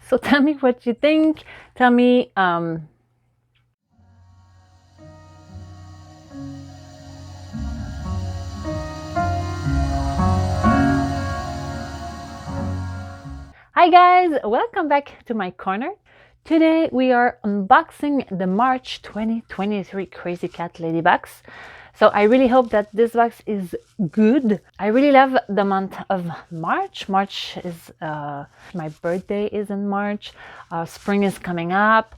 So tell me what you think. Tell me hi guys, welcome back to my corner. Today we are unboxing the March 2023 Crazy Cat Lady box. So I really hope that this box is good. I really love the month of March. March is my birthday is in March. Spring is coming up.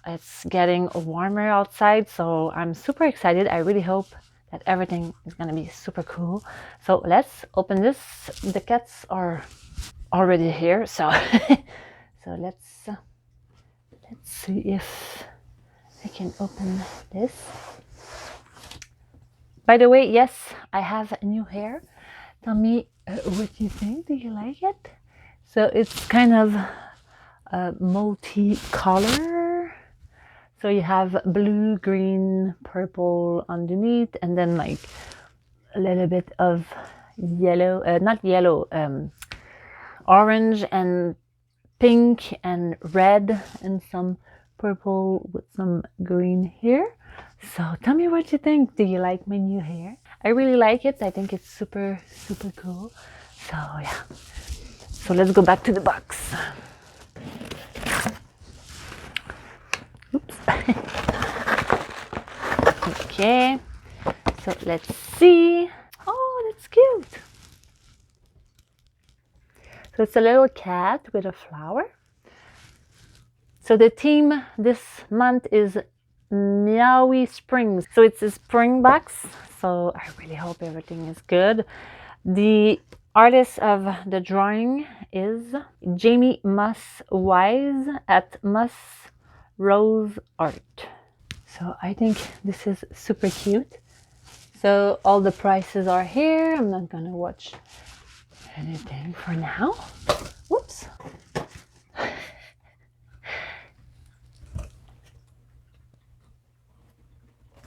It's getting warmer outside, so I'm super excited. I really hope that everything is gonna be super cool. So let's open this. The cats are already here, so so let's see if I can open this. By the way, yes, I have new hair. Tell me what you think. Do you like it? So it's kind of multi-color. So you have blue, green, purple underneath, and then like a little bit of yellow, not yellow, orange and pink and red and some purple with some green here. So tell me what you think. Do you like my new hair? I really like it. I think it's super cool. So yeah. So let's go back to the box. Oops. Okay. So let's see. Oh, that's cute. So it's a little cat with a flower. So the theme this month is Meowie Springs. So it's a spring box. So I really hope everything is good. The artist of the drawing is Jamie Moss Wise at Moss Rose Art. So I think this is super cute. So all the prices are here. I'm not gonna watch anything for now. Whoops.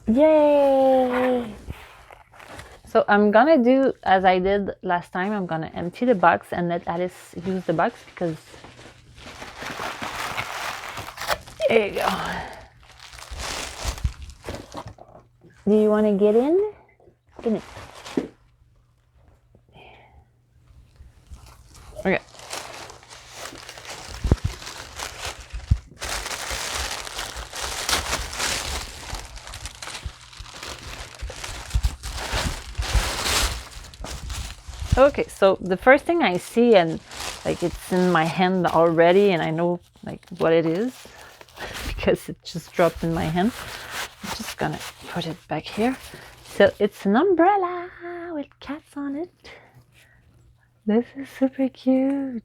Yay! So I'm gonna do as I did last time. I'm gonna empty the box and let Alice use the box because there you go. Do you want to get in? Get in. Okay. Okay, so the first thing I see, and like it's in my hand already, and I know like what it is because it just dropped in my hand. I'm just gonna put it back here. So it's an umbrella with cats on it. This is super cute.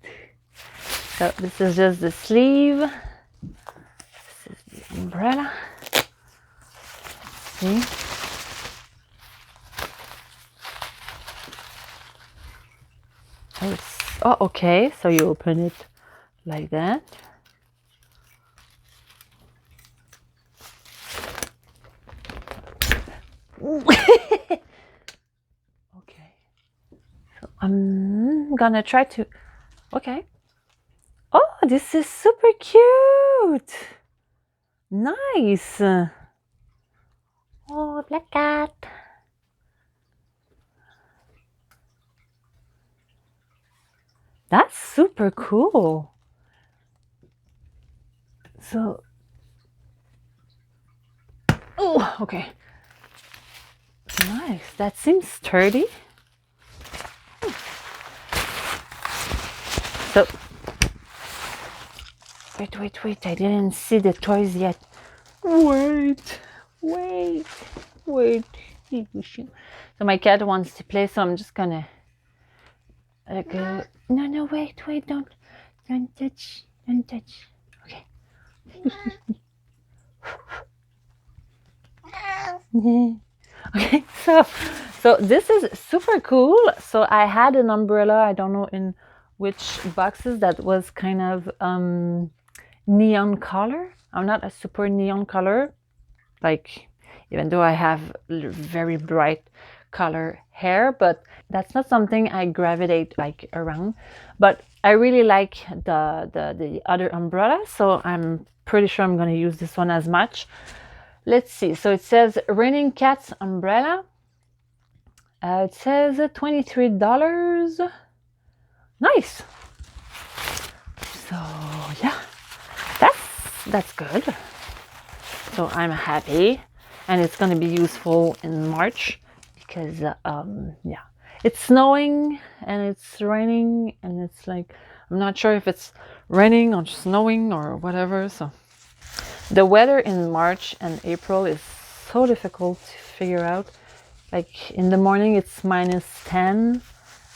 So this is just the sleeve. This is the umbrella. See? Oh, okay. So you open it like that. Okay. So I'm gonna try to. Okay. Oh, this is super cute. Nice. Oh, black cat. That's super cool. So, oh, okay. Nice. That seems sturdy. So, wait. I didn't see the toys yet. Wait. So my cat wants to play, so I'm just gonna go. No, wait, don't touch. Okay. Okay, so this is super cool. So I had an umbrella, I don't know in which boxes, that was kind of neon color. I'm not a super neon color, like even though I have very bright color hair, but that's not something I gravitate like around. But I really like the other umbrella, so I'm pretty sure I'm going to use this one as much. Let's see. So it says Raining Cats umbrella. It says $23. Nice. So yeah, that's good. So I'm happy, and it's going to be useful in March because yeah, it's snowing and it's raining, and it's like I'm not sure if it's raining or snowing or whatever. So the weather in March and April is so difficult to figure out. Like in the morning it's -10,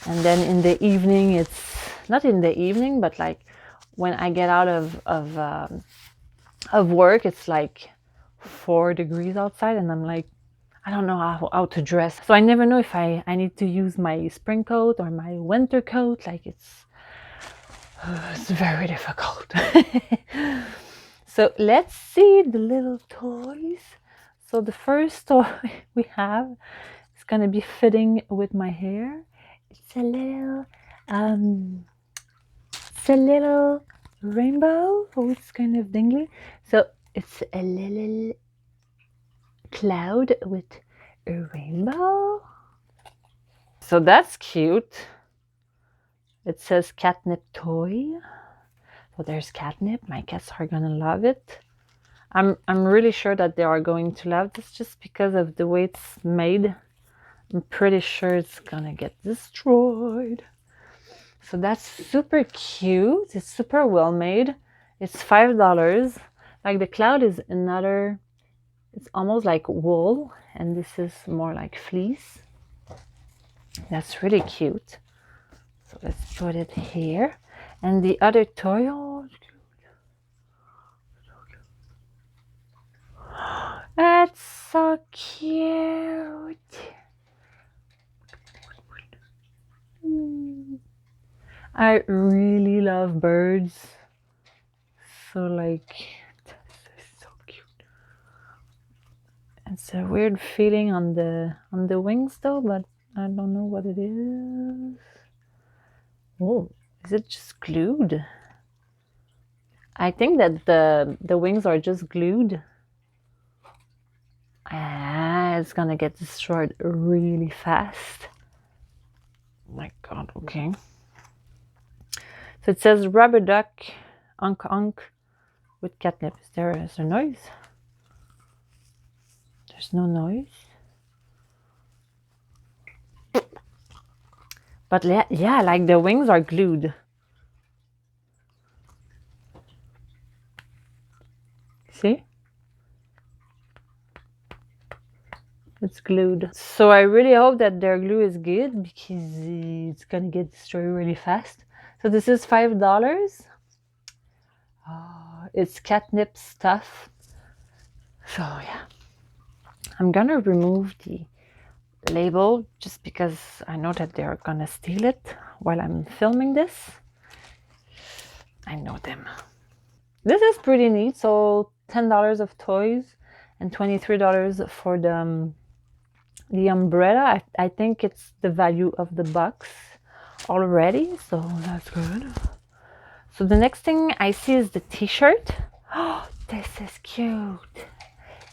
and then in the evening it's not in the evening, but like when I get out of work, it's like 4 degrees outside, and I'm like, I don't know how to dress. So I never know if I need to use my spring coat or my winter coat. Like it's very difficult. So let's see the little toys. So the first toy we have is gonna be fitting with my hair. It's a little rainbow. Oh, it's kind of dingly. So it's a little cloud with a rainbow. So that's cute. It says catnip toy. So there's catnip. My cats are gonna love it. I'm really sure that they are going to love this just because of the way it's made. I'm pretty sure it's gonna get destroyed. So that's super cute. It's super well made. It's $5. Like the cloud is another, it's almost like wool, and this is more like fleece. That's really cute. So let's put it here. And the other toy, oh, that's so cute. I really love birds. So like, this is so cute. It's a weird feeling on the wings though, but I don't know what it is. Oh, is it just glued? I think that the wings are just glued. Ah, it's gonna get destroyed really fast. Oh my god, okay. So it says rubber duck, unk unk with catnip. Is there a noise? There's no noise. But yeah, like the wings are glued. See? It's glued. So I really hope that their glue is good because it's gonna get destroyed really fast. So this is $5. It's catnip stuff. So yeah, I'm gonna remove the label just because I know that they're gonna steal it while I'm filming this. I know them. This is pretty neat. So $10 of toys and $23 for the umbrella. I think it's the value of the box already, so that's good. So the next thing I see is the t-shirt. Oh, this is cute.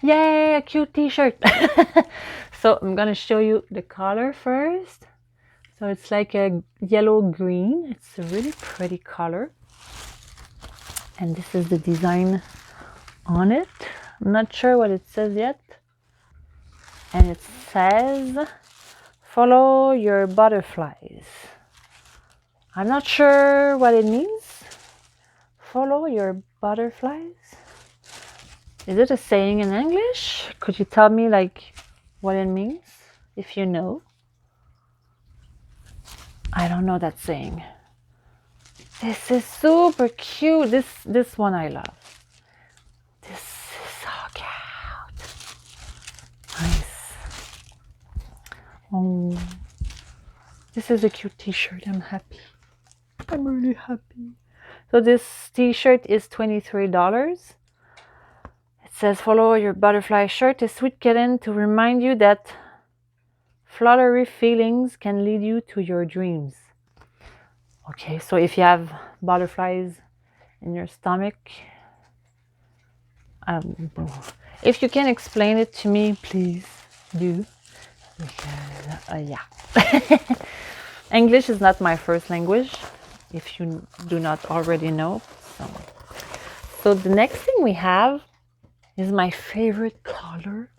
Yay, a cute t-shirt. So I'm gonna show you the color first. So it's like a yellow green. It's a really pretty color. And this is the design on it. I'm not sure what it says yet. And it says, follow your butterflies. I'm not sure what it means. Follow your butterflies. Is it a saying in English? Could you tell me like what it means, if you know? I don't know that saying. This is super cute. This one I love. This is so cute. Nice. Oh, this is a cute t-shirt. I'm happy. I'm really happy. So this t-shirt is $23. It says follow your butterfly shirt, a sweet kitten to remind you that Fluttery feelings can lead you to your dreams. Okay, so if you have butterflies in your stomach, if you can explain it to me, please do. Because, yeah. English is not my first language, if you do not already know. So the next thing we have is my favorite color.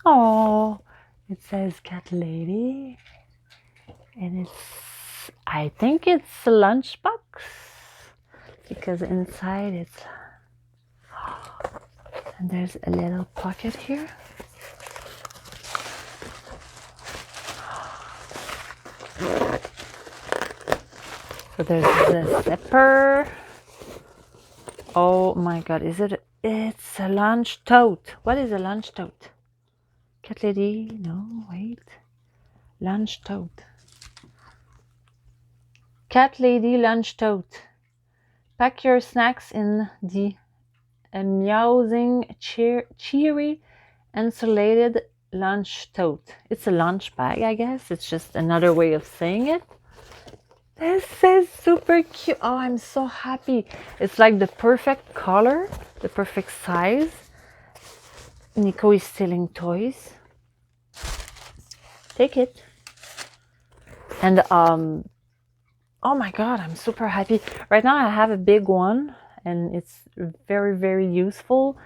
Oh, it says Cat Lady. And I think it's a lunchbox. Because inside it's... And there's a little pocket here. So there's the zipper. Oh my god, it's a lunch tote. What is a lunch tote? Cat Lady, no, wait. Lunch tote. Cat Lady lunch tote. Pack your snacks in the meowsing, cheery, insulated lunch tote. It's a lunch bag, I guess. It's just another way of saying it. This is super cute. Oh, I'm so happy. It's like the perfect color, the perfect size. Nico is stealing toys. Take it. And oh my god, I'm super happy. Right now I have a big one and it's very, very useful.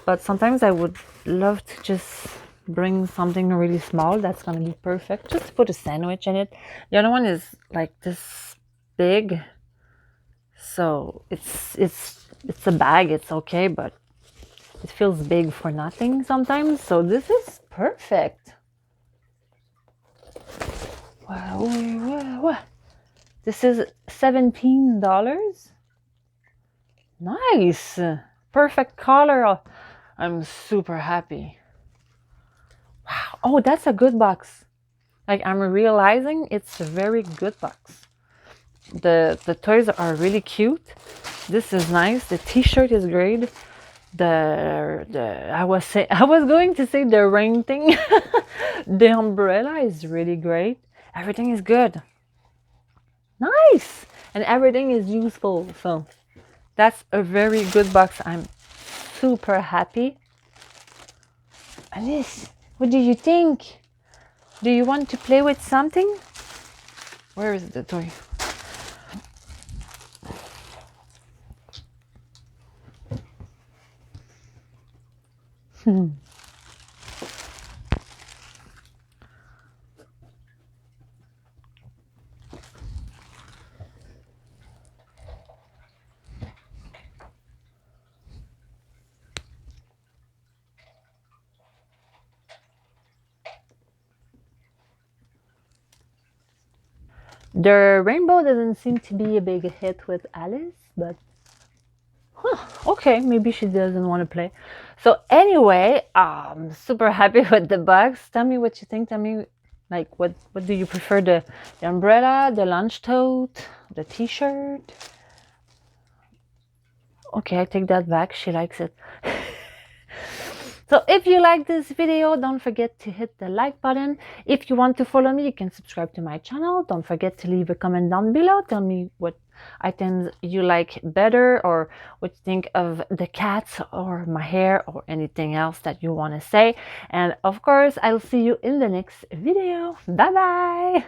But sometimes I would love to just bring something really small. That's gonna be perfect. Just put a sandwich in it. The other one is like this big. So it's a bag, it's okay, but it feels big for nothing sometimes. So this is perfect. Wow. This is $17. Nice. Perfect color. I'm super happy. Wow. Oh, that's a good box. Like, I'm realizing it's a very good box. The toys are really cute. This is nice. The t-shirt is great. I was going to say the rain thing. The umbrella is really great. Everything is good. Nice. And everything is useful. So that's a very good box. I'm super happy. Alice, what do you think? Do you want to play with something? Where is the toy? The rainbow doesn't seem to be a big hit with Alice, but okay, maybe she doesn't want to play. So anyway, I'm super happy with the box. Tell me what you think. Tell me, like, what do you prefer? The umbrella, the lunch tote, the t-shirt? Okay, I take that back. She likes it. So if you like this video, don't forget to hit the like button. If you want to follow me, you can subscribe to my channel. Don't forget to leave a comment down below. Tell me what items you like better, or what you think of the cats or my hair or anything else that you want to say. And of course, I'll see you in the next video. Bye bye.